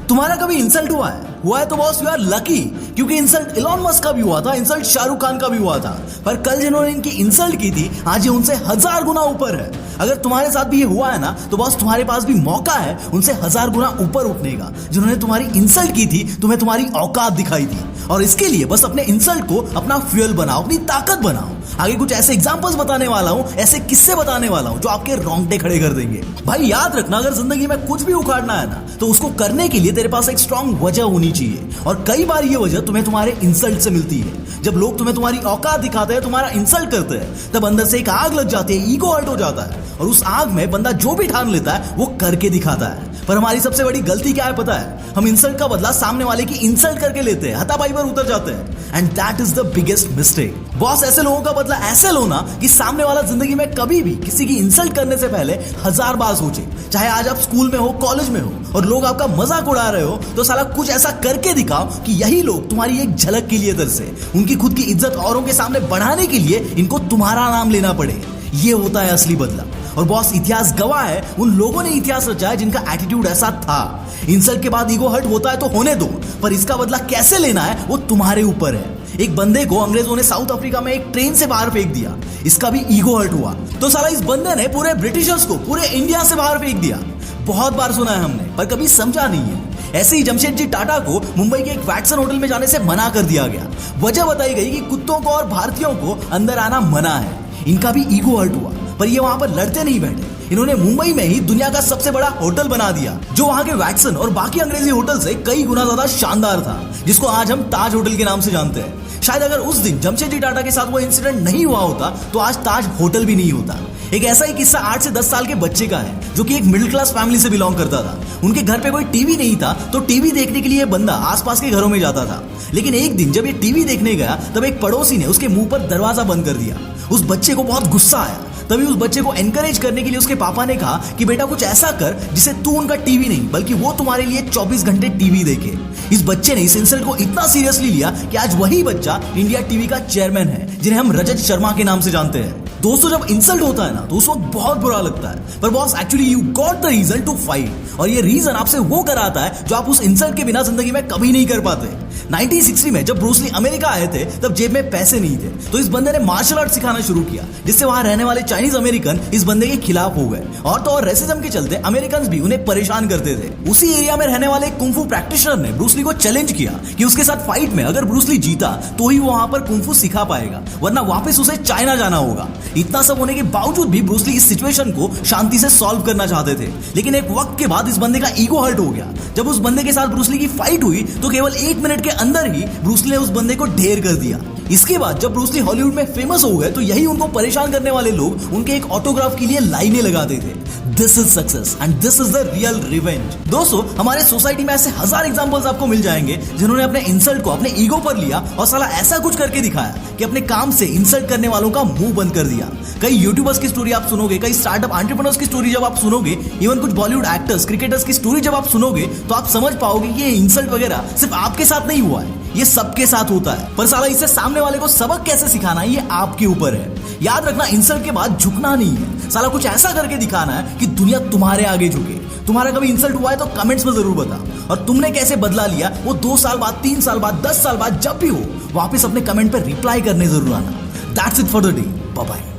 तुम्हारा कभी इंसल्ट हुआ है तो बॉस यू आर लकी, क्योंकि इंसल्ट इलॉन मस्क का भी हुआ था, इंसल्ट शाहरुख खान का भी हुआ था, पर कल जिन्होंने इनकी इंसल्ट की थी आज ये उनसे 1000 गुना ऊपर है। अगर तुम्हारे साथ भी ये हुआ है ना तो बॉस तुम्हारे पास भी मौका है उनसे 1000 गुना ऊपर उठने का। जिन्होंने तुम्हारी इंसल्ट की थी तुम्हें तुम्हारी औकात दिखाई थी, और इसके लिए बस अपने इंसल्ट को अपना फ्यूल बनाओ, अपनी ताकत बनाओ। आगे कुछ ऐसे एग्जांपल्स बताने वाला हूं, ऐसे किस्से बताने वाला हूं जो आपके रोंगटे खड़े कर देंगे। भाई याद रखना, अगर जिंदगी में कुछ भी उखाड़ना है ना तो उसको करने के लिए तेरे पास एक स्ट्रांग वजह होनी चाहिए, और कई बार ये वजह तुम्हें तुम्हारे इंसल्ट से मिलती है। जब लोग तुम्हें तुम्हारी औकात दिखाते हैं, तुम्हारा इंसल्ट करते हैं, तब अंदर से एक आग लग जाती है, ईगो हर्ट हो जाता है, और उस आग में बंदा जो भी ठान लेता है वो करके दिखाता है। पर हमारी सबसे बड़ी गलती क्या है पता है? हम इंसल्ट का बदला सामने वाले की इंसल्ट करके लेते हैं, हाथापाई पर उतर जाते हैं, and that is the biggest mistake. Boss ऐसे लोगों का बदला ऐसे लो ना कि सामने वाला जिंदगी में कभी भी किसी की इंसल्ट करने से पहले 1000 बार सोचे। चाहे आज आप स्कूल में हो, कॉलेज में हो, और लोग आपका मजाक उड़ा रहे हो, तो साला कुछ ऐसा करके दिखाओ कि यही लोग तुम्हारी एक झलक के लिए तरसे, उनकी खुद की इज्जत औरों के सामने बढ़ाने के लिए इनको तुम्हारा नाम लेना पड़े। ये होता है असली बदला। और बॉस इतिहास गवाह है, उन लोगों ने इतिहास रचा है जिनका एटीट्यूड ऐसा था। इंसल्ट के बाद ईगो हर्ट होता है तो होने दो, पर इसका बदला कैसे लेना है वो तुम्हारे ऊपर है। एक बंदे को अंग्रेजों ने साउथ अफ्रीका में एक ट्रेन से बाहर फेंक दिया, इसका भी ईगो हर्ट हुआ, तो साला इस बंदे ने पूरे ब्रिटिशर्स को पूरे इंडिया से बाहर फेंक दिया। बहुत बार सुना है हमने, पर कभी समझा नहीं है। ऐसे ही जमशेदजी टाटा को मुंबई के एक वैटसन होटल में जाने से मना कर दिया गया। वजह बताई गई कि कुत्तों को और भारतीयों को अंदर आना मना है। इनका भी ईगो हर्ट हुआ, पर ये वहां पर लड़ते नहीं बैठे। इन्होंने मुंबई में ही दुनिया का सबसे बड़ा होटल बना दिया, जो वहां के वैटसन और बाकी अंग्रेजी होटल से कई गुना ज्यादा शानदार था, जिसको आज हम ताज होटल के नाम से जानते हैं। शायद अगर उस दिन जमशेदजी टाटा के साथ वो इंसिडेंट नहीं हुआ होता तो आज ताज होटल भी नहीं होता। एक ऐसा ही किस्सा 8 से 10 साल के बच्चे का है, जो कि एक मिडिल क्लास फैमिली से बिलोंग करता था। उनके घर पे कोई टीवी नहीं था, तो टीवी देखने के लिए बंदा आसपास के घरों में जाता था। लेकिन एक दिन जब ये टीवी देखने गया तब एक पड़ोसी ने उसके मुंह पर दरवाजा बंद कर दिया। उस बच्चे को बहुत गुस्सा आया। तभी उस बच्चे को एनकरेज करने के लिए उसके पापा ने कहा कि बेटा कुछ ऐसा कर जिससे तू उनका टीवी नहीं बल्कि वो तुम्हारे लिए 24 घंटे टीवी देखे। इस बच्चे ने इस इंसल्ट को इतना सीरियसली लिया कि आज वही बच्चा इंडिया टीवी का चेयरमैन है, जिन्हें हम रजत शर्मा के नाम से जानते हैं। दोस्तों, जब इंसल्ट होता है ना तो उस वक्त बहुत बुरा लगता है, पर boss actually you got the reason to fight, और ये रीजन आपसे वो कराता है जो आप उस इंसल्ट के बिना जिंदगी में कभी नहीं कर पाते। 1960 में जब ब्रूस ली अमेरिका आए थे तब जेब में पैसे नहीं थे, तो इस बंदे ने मार्शल आर्ट सिखाना शुरू किया, जिससे वहां रहने वाले चाइनीज अमेरिकन इस बंदे के खिलाफ हो गए, और तो और रेसिज्म के चलते अमेरिकन भी उन्हें परेशान करते थे। उसी एरिया में रहने वाले कुंफू प्रैक्टिशनर ने ब्रूस ली को चैलेंज किया कि उसके साथ फाइट में अगर ब्रूस ली जीता तो ही वो वहां पर कुंफू सिखा पाएगा, वरना वापस उसे चाइना जाना होगा। इतना सब होने के बावजूद भी ब्रूस ली इस सिचुएशन को शांति से सॉल्व करना चाहते थे, लेकिन एक वक्त के बाद इस बंदे का ईगो हर्ट हो गया। जब उस बंदे के साथ ब्रूस ली की फाइट हुई तो केवल 1 मिनट के अंदर ही ब्रूस ली ने उस बंदे को ढेर कर दिया। इसके बाद जब ब्रूस ली हॉलीवुड में फेमस हो गए तो यही उनको परेशान करने वाले लोग उनके एक ऑटोग्राफ के लिए लाइनें लगाते थे। This is success and this is the real revenge. दोस्तों, हमारे सोसाइटी में ऐसे 1000 एग्जांपल्स आपको मिल जाएंगे जिन्होंने अपने इंसल्ट को अपने ईगो पर लिया और साला ऐसा कुछ करके दिखाया कि अपने काम से इंसल्ट करने वालों का मुंह बंद कर दिया। कई यूट्यूबर्स की स्टोरी आप सुनोगे, कई स्टार्टअप एंटरप्रेन्योर्स की स्टोरी जब आप सुनोगे, इवन कुछ बॉलीवुड एक्टर्स, क्रिकेटर्स की स्टोरी जब आप सुनोगे, तो आप समझ पाओगे कि ये इंसल्ट वगैरह सिर्फ आपके साथ नहीं हुआ है, ये सबके साथ होता है। पर साला इससे सामने वाले को सबक कैसे सिखाना है ये आपके ऊपर है। याद रखना, इंसल्ट के बाद झुकना नहीं है, साला कुछ ऐसा करके दिखाना है कि दुनिया तुम्हारे आगे झुके। तुम्हारा कभी इंसल्ट हुआ है तो कमेंट्स में जरूर बता, और तुमने कैसे बदला लिया वो 2 साल बाद, 3 साल बाद, 10 साल बाद जब भी हो, वापस अपने कमेंट पर रिप्लाई करने जरूर आना। That's it for the day, bye bye.